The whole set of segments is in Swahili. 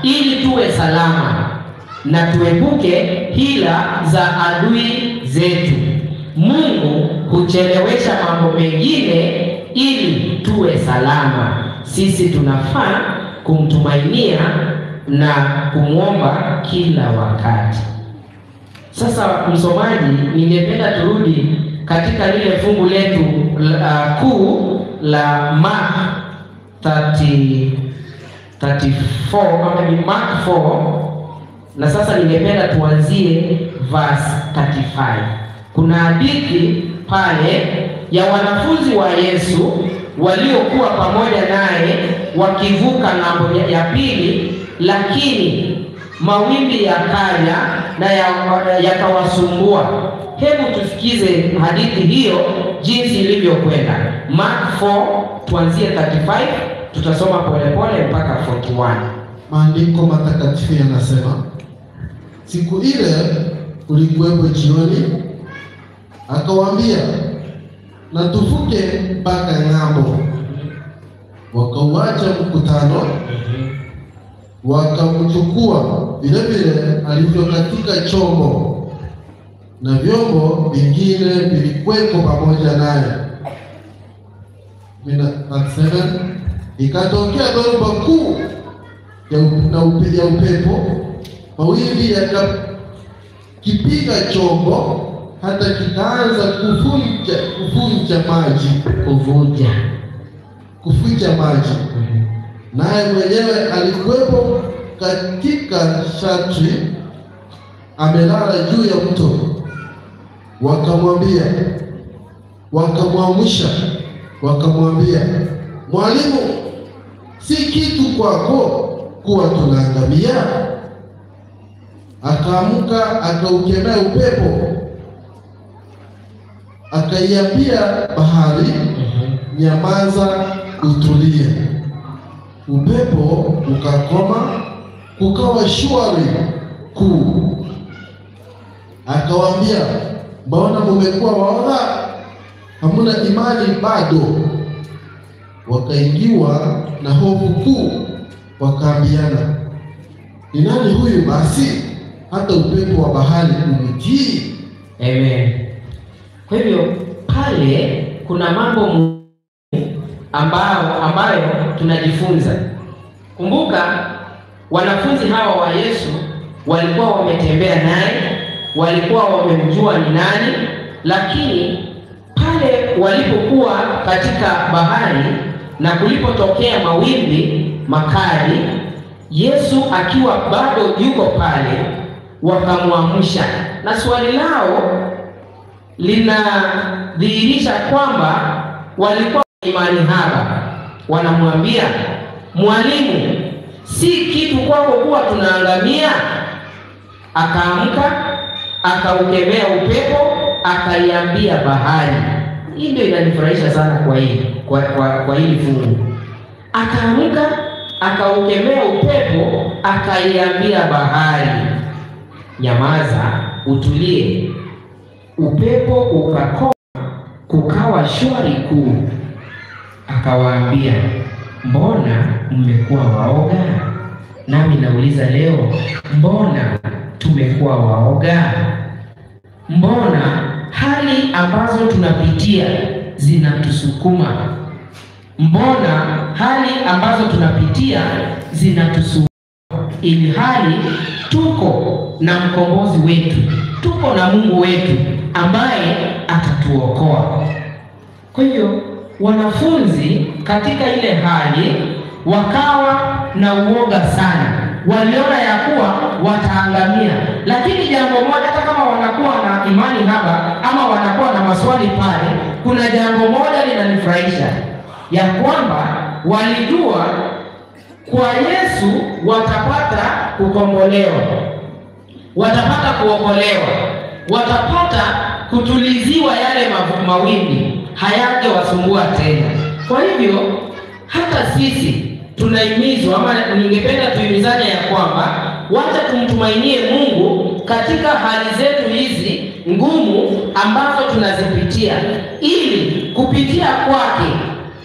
ili tuwe salama na tuepuke hila za adui zetu. Mungu huchelewesha mambo mengine ili tuwe salama. Sisi tunafaa kumtumainia na kumwomba kila wakati. Sasa msomaji, ningependa turudi katika lile fungu letu kuu la Mark 34 kama ni Mark 4, na sasa ningependa tuanzie verse 35. Kuna hadithi pale ya wanafunzi wa Yesu waliokuwa pamoja naye wakivuka ng'ambo ya pili, lakini mawimbi yakaja na yakawasumbua. Hebu tusikize hadithi hiyo jinsi ilivyokwenda. Mark 4 tuanzie 35, tutasoma polepole mpaka 41. Maandiko matakatifu yanasema, siku ile ulikuwepo jioni, akawaambia, na tuvuke mpaka ng'ambo. Wakauacha mkutano, wakamchukua vile vile alivyo katika chombo, na vyombo vingine vilikuwepo pamoja naye. 7 Ikatokea dhoruba kuu ya upepo, mawimbi yakakipiga chombo hata kikaanza kufunja maji. Naye mwenyewe alikuwepo katika shatri, amelala juu ya mto. Wakamwamsha, wakamwambia, Mwalimu, si kitu kwako kuwa tunaangamia? Akaamka, akaukemea upepo, akaiambia bahari, nyamaza, utulie. Upepo ukakoma, kukawa shwari kuu. Akawaambia, mbona mmekuwa waoga? Hamuna imani bado? Wakaingiwa na hofu kuu, wakaambiana, ni nani huyu basi hata upepo wa bahari umtii? Amen. Kwa hivyo pale kuna mambo ambayo tunajifunza. Kumbuka wanafunzi hawa wa Yesu walikuwa wametembea naye, walikuwa wamemjua ni nani, lakini pale walipokuwa katika bahari na kulipotokea mawimbi makali, Yesu akiwa bado yuko pale, wakamwamsha. Na swali lao linadhihirisha kwamba walikuwa imani haba. Wanamwambia, Mwalimu, si kitu kwako kuwa tunaangamia? Akaamka, akaukemea upepo, akaiambia bahari. Hii ndio inanifurahisha sana kwa hili fungu. Akaamka, akaukemea upepo, akaiambia bahari, nyamaza, utulie. Upepo ukakoma, kukawa shwari kuu. Akawaambia, mbona mmekuwa waoga? Nami nauliza leo, mbona tumekuwa waoga? Mbona hali ambazo tunapitia zinatusukuma? Mbona hali ambazo tunapitia zinatusukuma, ili hali tuko na mkombozi wetu, tuko na Mungu wetu ambaye atatuokoa. Kwa hiyo wanafunzi katika ile hali wakawa na uoga sana. Waliona ya kuwa wataangamia. Lakini jambo moja, hata kama wanakuwa na imani haba ama wanakuwa na maswali pale, kuna jambo moja linanifurahisha, ya kwamba walijua kwa Yesu watapata kukombolewa, watapata kuokolewa, watapata kutuliziwa yale mawimbi, hayangewasumbua tena. Kwa hivyo hata sisi tunahimizwa, ama ningependa tuhimizane ya kwamba wacha tumtumainie Mungu katika hali zetu hizi ngumu ambazo tunazipitia, ili kupitia kwake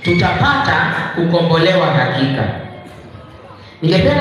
tutapata kukombolewa hakika. Ningependa